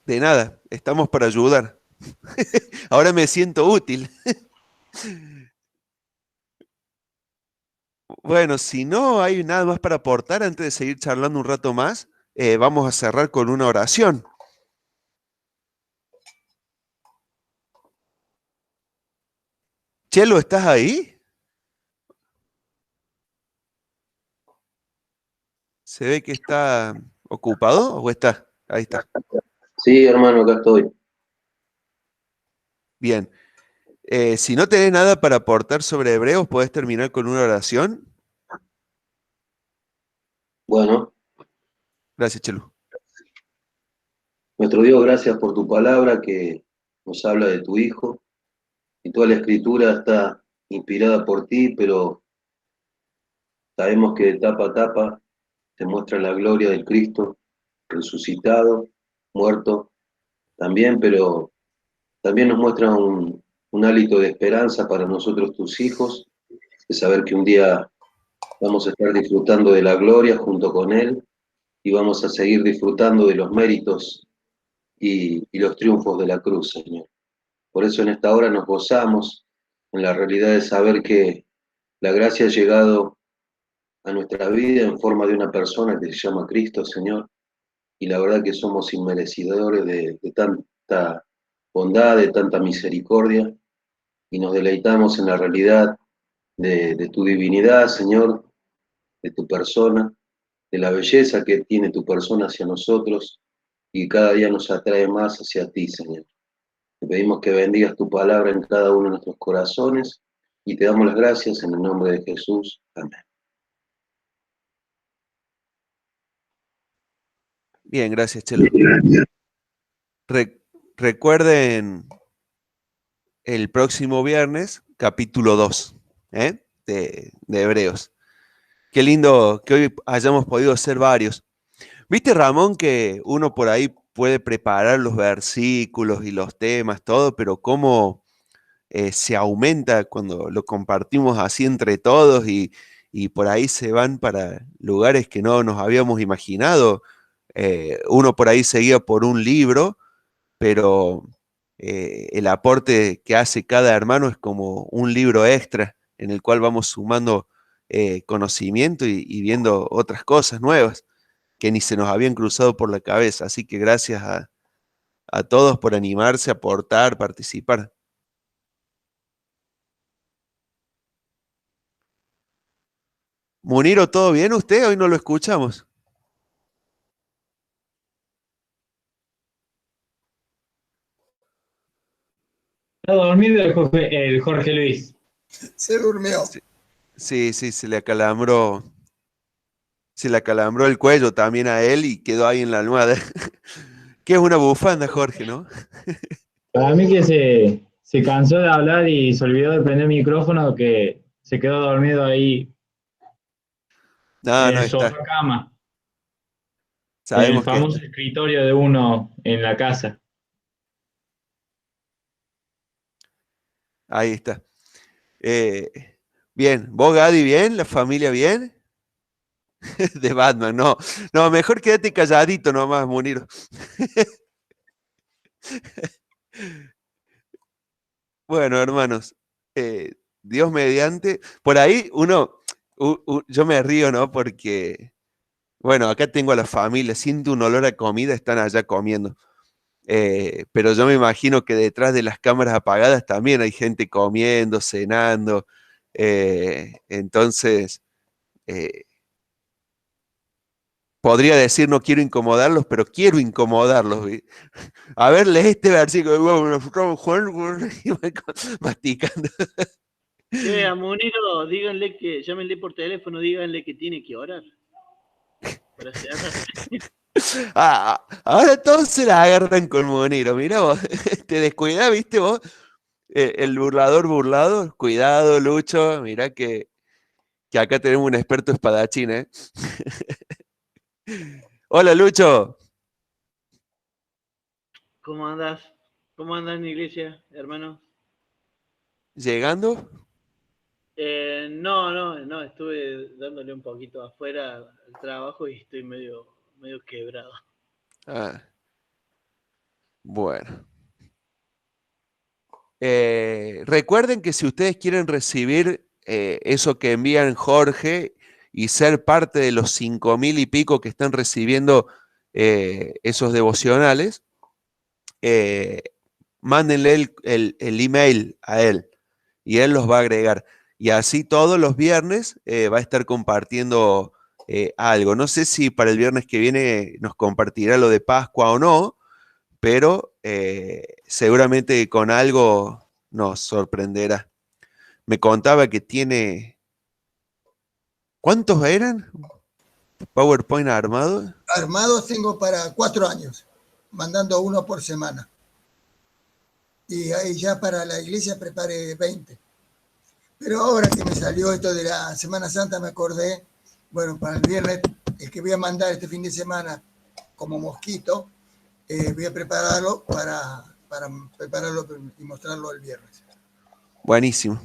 De nada, estamos para ayudar. Ahora me siento útil. Bueno, si no hay nada más para aportar antes de seguir charlando un rato más, vamos a cerrar con una oración. Chelo, ¿estás ahí? ¿Se ve que está ocupado o está? Ahí está. Sí, hermano, acá estoy. Bien. Si no tenés nada para aportar sobre Hebreos, ¿podés terminar con una oración? Bueno. Gracias, Chelo. Nuestro Dios, gracias por tu palabra que nos habla de tu Hijo. Y toda la Escritura está inspirada por ti, pero sabemos que de tapa a tapa te muestra la gloria del Cristo, resucitado, muerto también, pero también nos muestra un hálito de esperanza para nosotros, tus hijos, de saber que un día vamos a estar disfrutando de la gloria junto con Él y vamos a seguir disfrutando de los méritos y los triunfos de la cruz, Señor. Por eso en esta hora nos gozamos en la realidad de saber que la gracia ha llegado a nuestra vida en forma de una persona que se llama Cristo, Señor, y la verdad que somos inmerecedores de tanta bondad, de tanta misericordia, y nos deleitamos en la realidad de tu divinidad, Señor, de tu persona, de la belleza que tiene tu persona hacia nosotros, y cada día nos atrae más hacia ti, Señor. Te pedimos que bendigas tu palabra en cada uno de nuestros corazones, y te damos las gracias en el nombre de Jesús. Amén. Bien, gracias, Chelo. Recuerden el próximo viernes, capítulo 2 de Hebreos. Qué lindo que hoy hayamos podido ser varios. ¿Viste, Ramón, que uno por ahí puede preparar los versículos y los temas, todo, pero cómo se aumenta cuando lo compartimos así entre todos y por ahí se van para lugares que no nos habíamos imaginado? Uno por ahí seguía por un libro, pero el aporte que hace cada hermano es como un libro extra en el cual vamos sumando conocimiento y viendo otras cosas nuevas que ni se nos habían cruzado por la cabeza. Así que gracias a todos por animarse, aportar, participar. Muniro, ¿todo bien usted? Hoy no lo escuchamos. Está dormido el Jorge Luis. Se durmió. Sí, se le acalambró. Se le acalambró el cuello también a él y quedó ahí en la almohada. Que es una bufanda, Jorge, ¿no? Para mí que se cansó de hablar y se olvidó de prender el micrófono, que se quedó dormido ahí No, en no el está. sofá cama. Sabemos en el que famoso está. escritorio de uno en la casa. Ahí está. Bien, ¿vos, Gadi, bien? ¿La familia bien? De Batman, no. No, mejor quédate calladito nomás, Muniro. Bueno, hermanos, Dios mediante. Por ahí yo me río, ¿no? Porque, bueno, acá tengo a la familia, siento un olor a comida, están allá comiendo. Pero yo me imagino que detrás de las cámaras apagadas también hay gente comiendo, cenando. Entonces, podría decir no quiero incomodarlos, pero quiero incomodarlos. A ver, lee este versículo. Juan masticando. Che, a Muniro, díganle que, llámenle por teléfono, díganle que tiene que orar. Para cerrar. Ahora todos se la agarran con Monero. Mirá vos, te descuidás, ¿viste vos? El burlador burlado. Cuidado, Lucho. Mirá que acá tenemos un experto espadachín, ¿eh? Hola, Lucho. ¿Cómo andas? ¿Cómo andas en la iglesia, hermano? ¿Llegando? No, estuve dándole un poquito afuera al trabajo y estoy medio quebrado. Bueno. Recuerden que si ustedes quieren recibir eso que envían Jorge y ser parte de los 5.000 y pico que están recibiendo esos devocionales, mándenle el email a él y él los va a agregar. Y así todos los viernes va a estar compartiendo algo. No sé si para el viernes que viene nos compartirá lo de Pascua o no, pero seguramente con algo nos sorprenderá. Me contaba que tiene... ¿Cuántos eran? ¿PowerPoint armado? Armados tengo para 4 años, mandando uno por semana. Y ahí ya para la iglesia preparé 20. Pero ahora que me salió esto de la Semana Santa, me acordé, bueno, para el viernes, el que voy a mandar este fin de semana como mosquito, voy a prepararlo para prepararlo y mostrarlo el viernes. Buenísimo.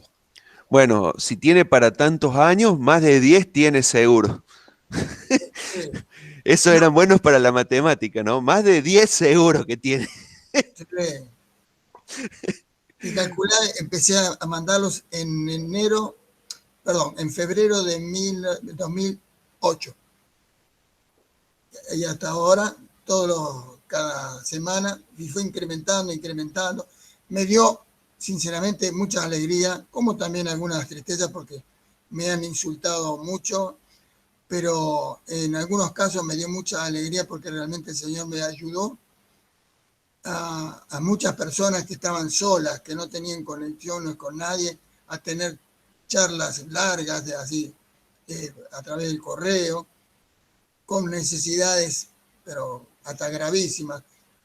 Bueno, si tiene para tantos años, más de 10 tiene seguro. Sí. Esos eran buenos para la matemática, ¿no? Más de 10 seguro que tiene. Sí. Y calculé, empecé a mandarlos en febrero de 2008. Y hasta ahora, cada semana, y fue incrementando. Me dio, sinceramente, mucha alegría, como también algunas tristezas, porque me han insultado mucho, pero en algunos casos me dio mucha alegría porque realmente el Señor me ayudó a muchas personas que estaban solas, que no tenían conexiones con nadie, a tener charlas largas a través del correo, con necesidades, pero hasta gravísimas,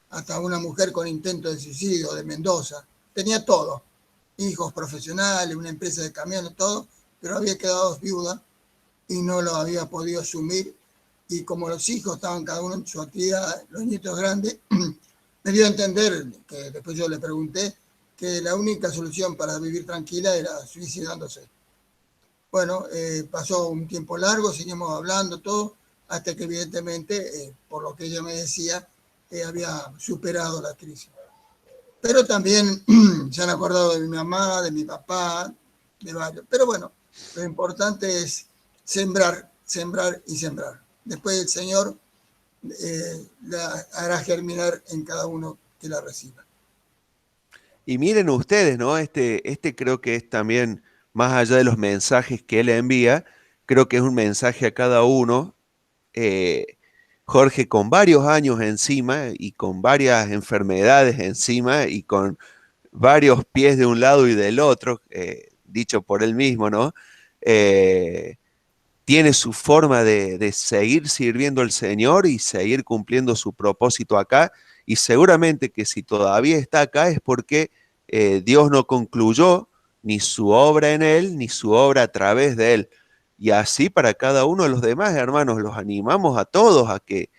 hasta una mujer con intento de suicidio de Mendoza. Tenía todo, hijos profesionales, una empresa de camiones, todo, pero había quedado viuda y no lo había podido asumir. Y como los hijos estaban cada uno en su actividad, los nietos grandes, me dio a entender, que después yo le pregunté, que la única solución para vivir tranquila era suicidándose. Bueno, pasó un tiempo largo, seguimos hablando todo, hasta que evidentemente, por lo que ella me decía, había superado la crisis. Pero también se han acordado de mi mamá, de mi papá, de varios. Pero bueno, lo importante es sembrar y sembrar. Después el Señor la hará germinar en cada uno que la reciba. Y miren ustedes, ¿no? Este creo que es también, más allá de los mensajes que él envía, creo que es un mensaje a cada uno. Jorge con varios años encima y con varias enfermedades encima y con varios pies de un lado y del otro, dicho por él mismo, ¿no? Tiene su forma de seguir sirviendo al Señor y seguir cumpliendo su propósito acá, y seguramente que si todavía está acá es porque Dios no concluyó ni su obra en él, ni su obra a través de él. Y así para cada uno de los demás, hermanos, los animamos a todos a que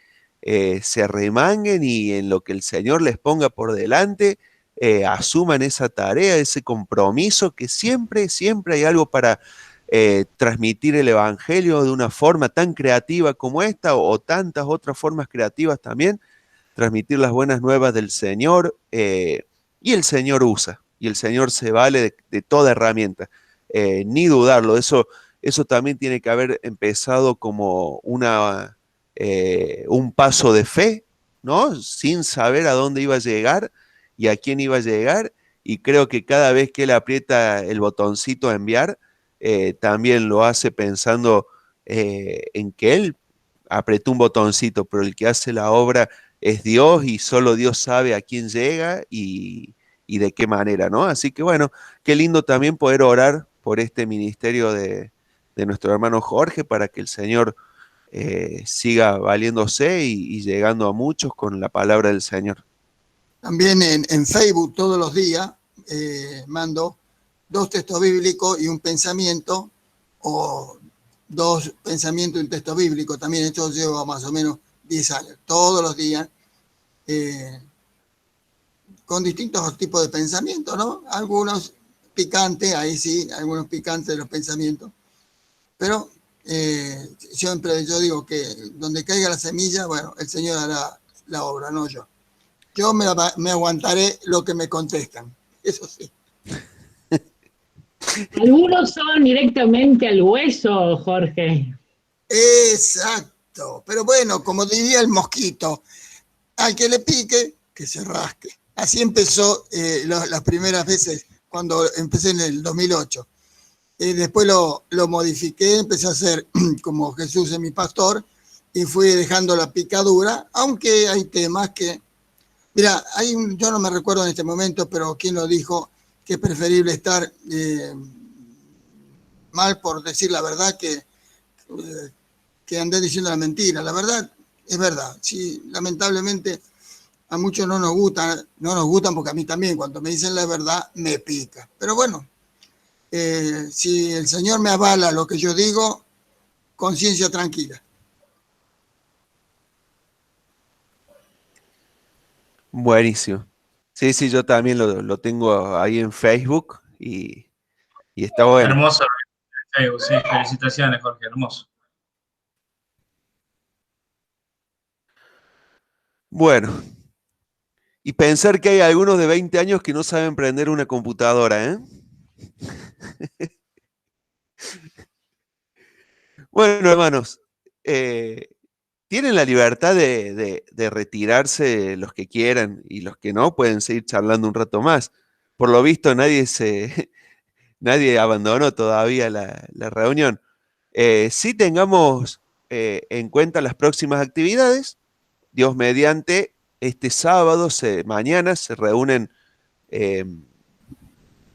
se remanguen y en lo que el Señor les ponga por delante, asuman esa tarea, ese compromiso, que siempre hay algo para transmitir el Evangelio de una forma tan creativa como esta, o tantas otras formas creativas también, transmitir las buenas nuevas del Señor, y el Señor usa, y el Señor se vale de toda herramienta, ni dudarlo. Eso también tiene que haber empezado como un paso de fe, ¿no? Sin saber a dónde iba a llegar y a quién iba a llegar, y creo que cada vez que él aprieta el botoncito a enviar, también lo hace pensando en que él apretó un botoncito, pero el que hace la obra es Dios y solo Dios sabe a quién llega y de qué manera, ¿no? Así que bueno, qué lindo también poder orar por este ministerio de nuestro hermano Jorge para que el Señor siga valiéndose y llegando a muchos con la palabra del Señor. También en Facebook todos los días mando 2 textos bíblicos y un pensamiento, o 2 pensamientos y un texto bíblico. También esto lleva más o menos 10 años, todos los días, con distintos tipos de pensamientos, ¿no? Algunos picantes, ahí sí, algunos picantes de los pensamientos, pero siempre yo digo que donde caiga la semilla, bueno, el Señor hará la obra, no yo. Yo me aguantaré lo que me contestan, eso sí. Algunos son directamente al hueso, Jorge. Exacto, pero bueno, como diría el mosquito, al que le pique, que se rasque. Así empezó las primeras veces, cuando empecé en el 2008. Después lo modifiqué, empecé a hacer como Jesús es mi pastor, y fui dejando la picadura, aunque hay temas que... Mira, yo no me recuerdo en este momento, pero ¿quién lo dijo? Que es preferible estar mal por decir la verdad que andar diciendo la mentira. La verdad es verdad. Sí, lamentablemente a muchos no nos gustan porque a mí también cuando me dicen la verdad me pica. Pero bueno, si el Señor me avala lo que yo digo, conciencia tranquila. Buenísimo. Sí, sí, yo también lo tengo ahí en Facebook y está bueno. Hermoso. Sí, felicitaciones, Jorge, hermoso. Bueno, y pensar que hay algunos de 20 años que no saben prender una computadora, ¿eh? Bueno, hermanos, tienen la libertad de retirarse los que quieran, y los que no pueden seguir charlando un rato más. Por lo visto, nadie abandonó todavía la reunión. Sí tengamos en cuenta las próximas actividades. Dios mediante, este sábado, mañana se reúnen